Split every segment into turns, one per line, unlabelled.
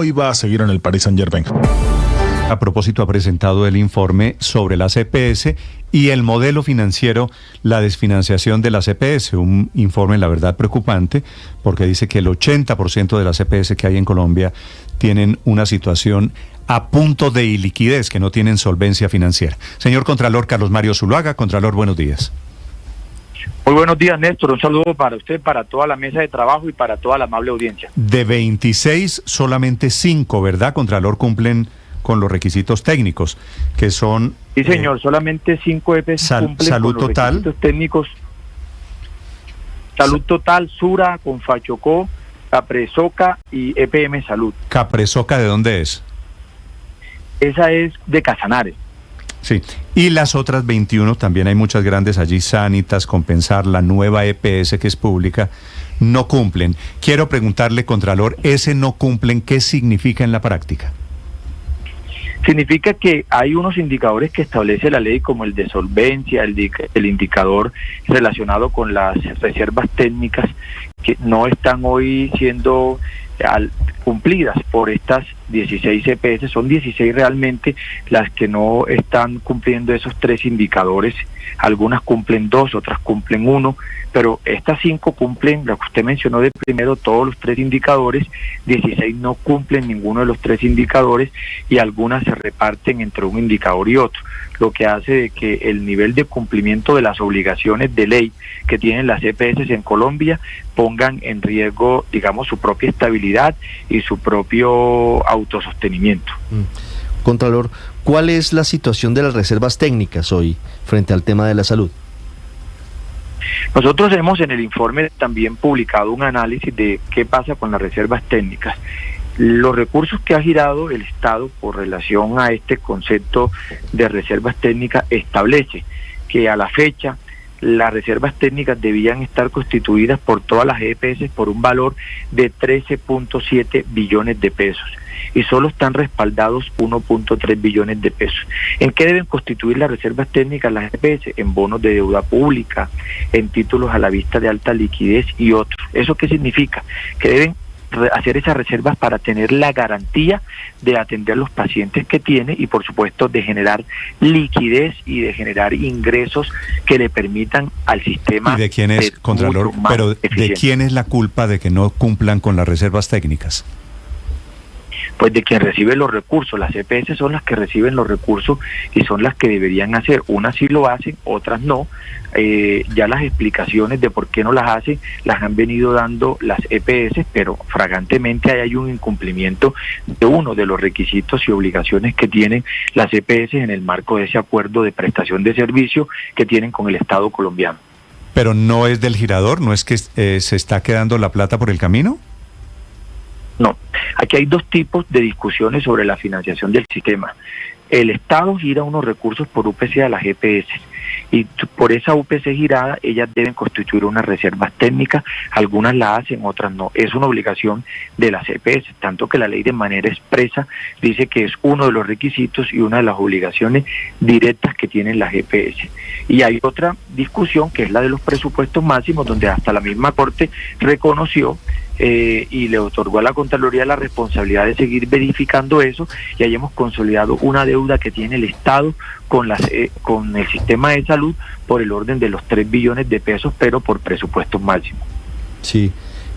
Hoy va a seguir en el Paris Saint-Germain.
A propósito, ha presentado el informe sobre las EPS y el modelo financiero, la desfinanciación de las EPS. Un informe, la verdad, preocupante, porque dice que el 80% de las EPS que hay en Colombia tienen una situación a punto de iliquidez, que no tienen solvencia financiera. Señor Contralor Carlos Mario Zuluaga, Contralor, buenos días.
Muy buenos días, Néstor. Un saludo para usted, para toda la mesa de trabajo y para toda la amable audiencia.
De 26, solamente 5, ¿verdad, Contralor, cumplen con los requisitos técnicos, que son...
Sí, señor, solamente 5 EPS cumplen
Salud
con los
Total,
requisitos técnicos. Salud Total, Sura, Confachocó, Capresoca y EPM Salud.
¿Capresoca de dónde es?
Esa es de Casanare.
Sí, y las otras 21, también hay muchas grandes allí, Sanitas, Compensar, la nueva EPS que es pública, no cumplen. Quiero preguntarle, Contralor, ese no cumplen, ¿qué significa en la práctica?
Significa que hay unos indicadores que establece la ley, como el de solvencia, el indicador relacionado con las reservas técnicas, que no están hoy siendo cumplidas por estas 16 EPS. Son 16 realmente las que no están cumpliendo esos 3 indicadores. Algunas cumplen 2, otras cumplen 1, pero estas 5 cumplen, lo que usted mencionó de primero, todos los 3 indicadores. 16 no cumplen ninguno de los 3 indicadores y algunas se reparten entre un indicador y otro, lo que hace de que el nivel de cumplimiento de las obligaciones de ley que tienen las EPS en Colombia pongan en riesgo, digamos, su propia estabilidad y su propio autosostenimiento.
Contralor, ¿cuál es la situación de las reservas técnicas hoy frente al tema de la salud?
Nosotros hemos en el informe también publicado un análisis de qué pasa con las reservas técnicas. Los recursos que ha girado el Estado por relación a este concepto de reservas técnicas establece que a la fecha las reservas técnicas debían estar constituidas por todas las EPS por un valor de 13.7 billones de pesos y solo están respaldados 1.3 billones de pesos. ¿En qué deben constituir las reservas técnicas las EPS? En bonos de deuda pública, en títulos a la vista de alta liquidez y otros. ¿Eso qué significa? Que deben hacer esas reservas para tener la garantía de atender a los pacientes que tiene y por supuesto de generar liquidez y de generar ingresos que le permitan al sistema.
¿Y de quién es, Contralor? Pero ¿de quién es la culpa de que no cumplan con las reservas técnicas?
Pues de quien recibe los recursos. Las EPS son las que reciben los recursos y son las que deberían hacer. Unas sí lo hacen, otras no. Ya las explicaciones de por qué no las hacen las han venido dando las EPS, pero fragantemente hay un incumplimiento de uno de los requisitos y obligaciones que tienen las EPS en el marco de ese acuerdo de prestación de servicio que tienen con el Estado colombiano.
¿Pero no es del girador? ¿No es que se está quedando la plata por el camino?
No, aquí hay 2 tipos de discusiones sobre la financiación del sistema. El Estado gira unos recursos por UPC a las EPS y por esa UPC girada ellas deben constituir unas reservas técnicas, algunas la hacen, otras no. Es una obligación de las EPS, tanto que la ley de manera expresa dice que es uno de los requisitos y una de las obligaciones directas que tienen las EPS. Y hay otra discusión que es la de los presupuestos máximos, donde hasta la misma Corte reconoció y le otorgó a la Contraloría la responsabilidad de seguir verificando eso, y ahí hemos consolidado una deuda que tiene el Estado con el sistema de salud por el orden de los 3 billones de pesos, pero por presupuestos máximos.
Sí,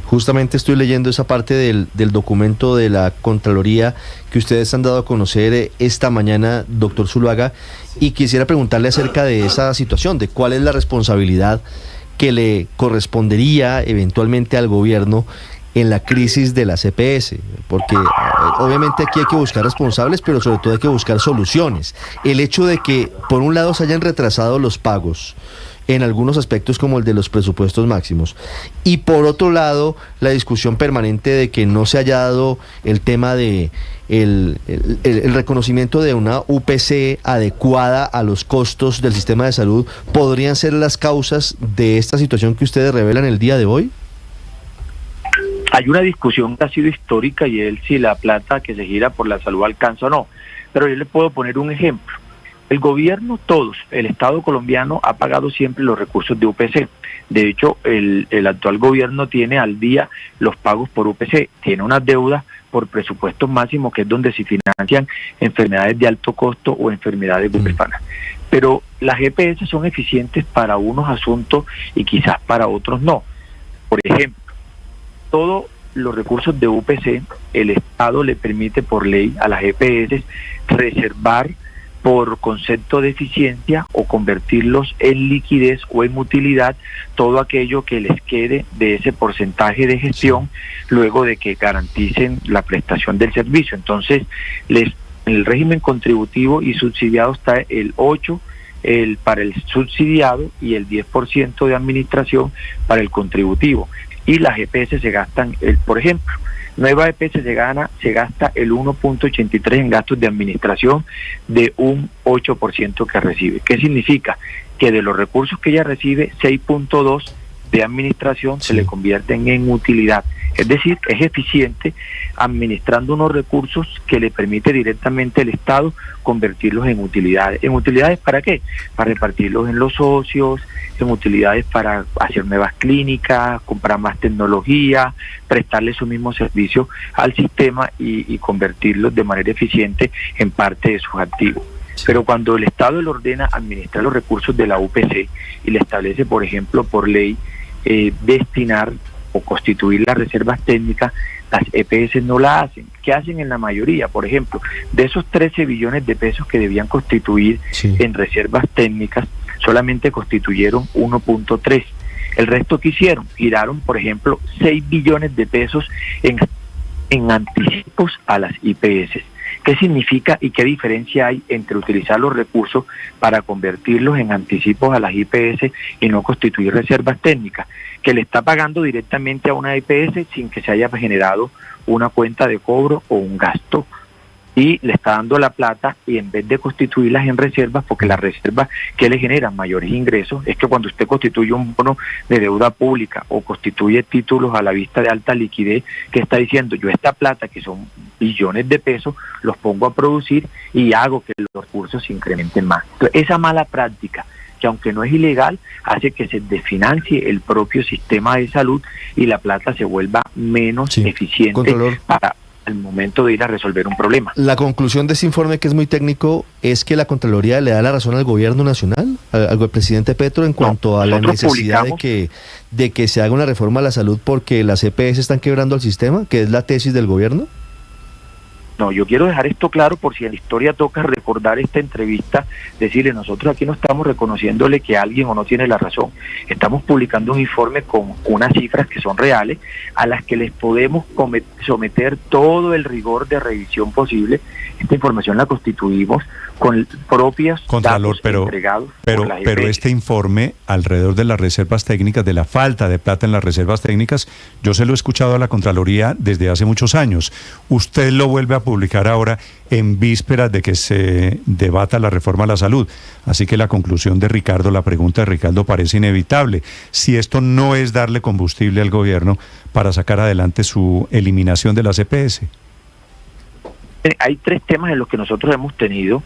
justamente estoy leyendo esa parte del documento de la Contraloría que ustedes han dado a conocer esta mañana, doctor Zuluaga, y quisiera preguntarle acerca de esa situación, de cuál es la responsabilidad que le correspondería eventualmente al gobierno en la crisis de las EPS, porque obviamente aquí hay que buscar responsables, pero sobre todo hay que buscar soluciones. El hecho de que por un lado se hayan retrasado los pagos en algunos aspectos como el de los presupuestos máximos, y por otro lado la discusión permanente de que no se haya dado el tema de el reconocimiento de una UPC adecuada a los costos del sistema de salud, ¿podrían ser las causas de esta situación que ustedes revelan el día de hoy?
Hay una discusión que ha sido histórica y es si la plata que se gira por la salud alcanza o no, pero yo le puedo poner un ejemplo. El gobierno, el Estado colombiano ha pagado siempre los recursos de UPC. De hecho, el actual gobierno tiene al día los pagos por UPC, tiene unas deudas por presupuestos máximos, que es donde se financian enfermedades de alto costo o enfermedades huérfanas. Pero las EPS son eficientes para unos asuntos y quizás para otros no. Por ejemplo, todos los recursos de UPC, el Estado le permite por ley a las EPS reservar por concepto de eficiencia o convertirlos en liquidez o en utilidad todo aquello que les quede de ese porcentaje de gestión luego de que garanticen la prestación del servicio. Entonces, en el régimen contributivo y subsidiado está el 8% para el subsidiado y el 10% de administración para el contributivo. Y las EPS se gastan, por ejemplo, nueva EPS se gasta el 1.83 en gastos de administración de un 8% que recibe. ¿Qué significa? Que de los recursos que ella recibe, 6.2 de administración se le convierten en utilidad. Es decir, es eficiente administrando unos recursos que le permite directamente el Estado convertirlos en utilidades. ¿En utilidades para qué? Para repartirlos en los socios, en utilidades para hacer nuevas clínicas, comprar más tecnología, prestarle su mismo servicio al sistema y convertirlos de manera eficiente en parte de sus activos. Pero cuando el Estado le ordena administrar los recursos de la UPC y le establece, por ejemplo, por ley, destinar o constituir las reservas técnicas, las EPS no la hacen. ¿Qué hacen en la mayoría? Por ejemplo, de esos 13 billones de pesos que debían constituir en reservas técnicas, solamente constituyeron 1.3. El resto que hicieron, giraron, por ejemplo, 6 billones de pesos en anticipos a las IPS. ¿Qué significa y qué diferencia hay entre utilizar los recursos para convertirlos en anticipos a las IPS y no constituir reservas técnicas? Que le está pagando directamente a una IPS sin que se haya generado una cuenta de cobro o un gasto, y le está dando la plata, y en vez de constituirlas en reservas, porque las reservas que le generan mayores ingresos, es que cuando usted constituye un bono de deuda pública o constituye títulos a la vista de alta liquidez, que está diciendo, yo esta plata, que son billones de pesos, los pongo a producir y hago que los recursos se incrementen más. Entonces, esa mala práctica, que aunque no es ilegal, hace que se desfinancie el propio sistema de salud y la plata se vuelva menos eficiente para al momento de ir a resolver un problema.
La conclusión de ese informe, que es muy técnico, es que la Contraloría le da la razón al gobierno nacional, al presidente Petro, en cuanto a la necesidad de que se haga una reforma a la salud porque las EPS están quebrando el sistema, que es la tesis del gobierno.
No, yo quiero dejar esto claro por si en la historia toca recordar esta entrevista, decirle, nosotros aquí no estamos reconociéndole que alguien o no tiene la razón, estamos publicando un informe con unas cifras que son reales, a las que les podemos someter todo el rigor de revisión posible. Esta información la constituimos con propios
Contralor,
datos entregados por las
pero
EPS.
este informe alrededor de las reservas técnicas, de la falta de plata en las reservas técnicas, yo se lo he escuchado a la Contraloría desde hace muchos años. Usted lo vuelve a publicar ahora en vísperas de que se debata la reforma a la salud. Así que la conclusión de Ricardo, la pregunta de Ricardo parece inevitable. Si esto no es darle combustible al gobierno para sacar adelante su eliminación de las EPS.
Hay 3 temas en los que nosotros hemos tenido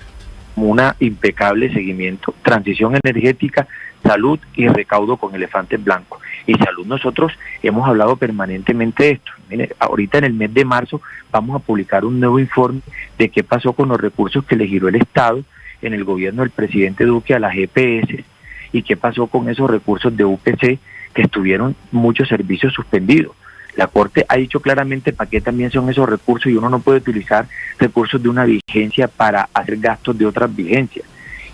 un impecable seguimiento: transición energética, salud y recaudo con elefantes blancos. Y salud, nosotros hemos hablado permanentemente de esto. Mire, ahorita en el mes de marzo vamos a publicar un nuevo informe de qué pasó con los recursos que le giró el Estado en el gobierno del presidente Duque a las EPS y qué pasó con esos recursos de UPC que estuvieron muchos servicios suspendidos. La Corte ha dicho claramente para qué también son esos recursos, y uno no puede utilizar recursos de una vigencia para hacer gastos de otras vigencias.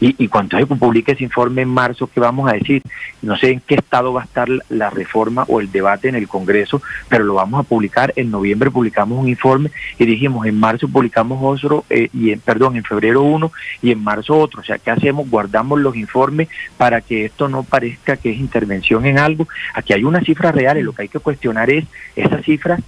Y cuando se publique ese informe en marzo, ¿qué vamos a decir? No sé en qué estado va a estar la reforma o el debate en el Congreso, pero lo vamos a publicar. En noviembre publicamos un informe y dijimos, en marzo publicamos otro, en febrero uno y en marzo otro. O sea, ¿qué hacemos? Guardamos los informes para que esto no parezca que es intervención en algo. Aquí hay unas cifras reales, lo que hay que cuestionar es esas cifras.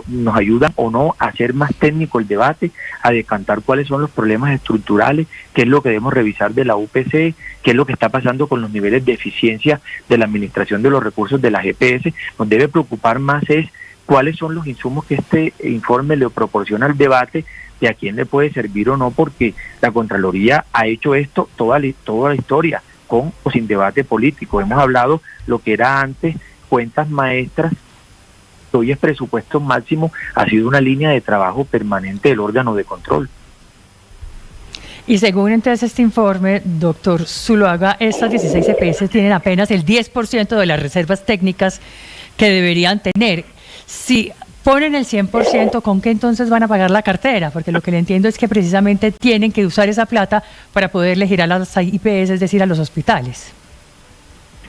Nos ayudan o no a hacer más técnico el debate, a decantar cuáles son los problemas estructurales, qué es lo que debemos revisar de la UPC, qué es lo que está pasando con los niveles de eficiencia de la administración de los recursos de las EPS. Nos debe preocupar más es cuáles son los insumos que este informe le proporciona al debate, de a quién le puede servir o no, porque la Contraloría ha hecho esto toda la historia, con o sin debate político. Hemos hablado lo que era antes cuentas maestras hoy es presupuesto máximo, ha sido una línea de trabajo permanente del órgano de control.
Y según entonces este informe, doctor Zuluaga, estas 16 EPS tienen apenas el 10% de las reservas técnicas que deberían tener. Si ponen el 100%, ¿con qué entonces van a pagar la cartera? Porque lo que le entiendo es que precisamente tienen que usar esa plata para poder elegir a las IPS, es decir, a los hospitales.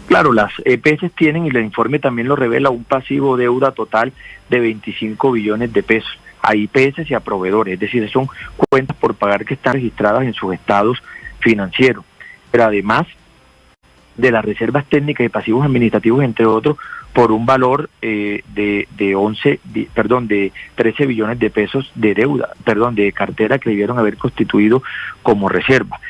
Claro, las EPS tienen, y el informe también lo revela, un pasivo deuda total de 25 billones de pesos a IPS y a proveedores, es decir, son cuentas por pagar que están registradas en sus estados financieros. Pero además de las reservas técnicas y pasivos administrativos, entre otros, por un valor de 13 billones de pesos de deuda, de cartera que debieron haber constituido como reserva.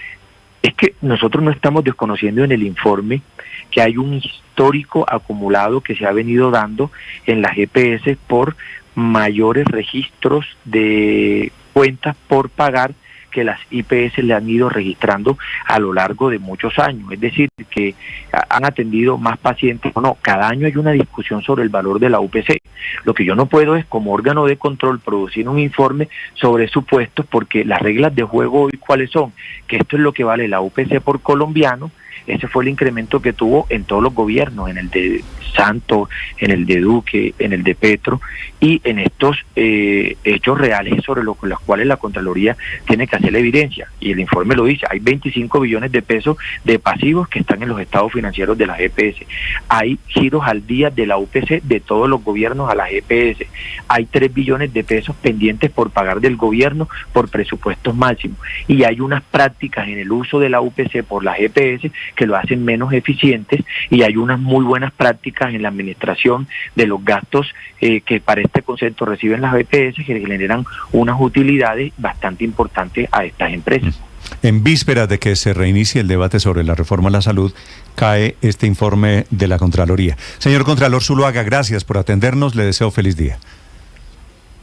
Es que nosotros no estamos desconociendo en el informe que hay un histórico acumulado que se ha venido dando en las EPS por mayores registros de cuentas por pagar que las IPS le han ido registrando a lo largo de muchos años. Es decir, que han atendido más pacientes o no. Cada año hay una discusión sobre el valor de la UPC. Lo que yo no puedo es, como órgano de control, producir un informe sobre supuestos, porque las reglas de juego hoy, ¿cuáles son? Que esto es lo que vale la UPC por colombiano. Ese fue el incremento que tuvo en todos los gobiernos, en el de Santos, en el de Duque, en el de Petro, y en estos hechos reales sobre los cuales la Contraloría tiene que hacer la evidencia. Y el informe lo dice, hay 25 billones de pesos de pasivos que están en los estados financieros de las EPS. Hay giros al día de la UPC de todos los gobiernos a las EPS. Hay 3 billones de pesos pendientes por pagar del gobierno por presupuestos máximos. Y hay unas prácticas en el uso de la UPC por las EPS que lo hacen menos eficientes, y hay unas muy buenas prácticas en la administración de los gastos que para este concepto reciben las EPS, que generan unas utilidades bastante importantes a estas empresas.
En vísperas de que se reinicie el debate sobre la reforma a la salud, cae este informe de la Contraloría. Señor Contralor Zuluaga, gracias por atendernos, le deseo feliz día.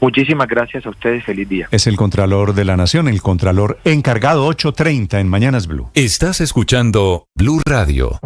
Muchísimas gracias a ustedes, feliz día.
Es el Contralor de la Nación, el Contralor encargado, 8:30 en Mañanas Blue.
Estás escuchando Blue Radio.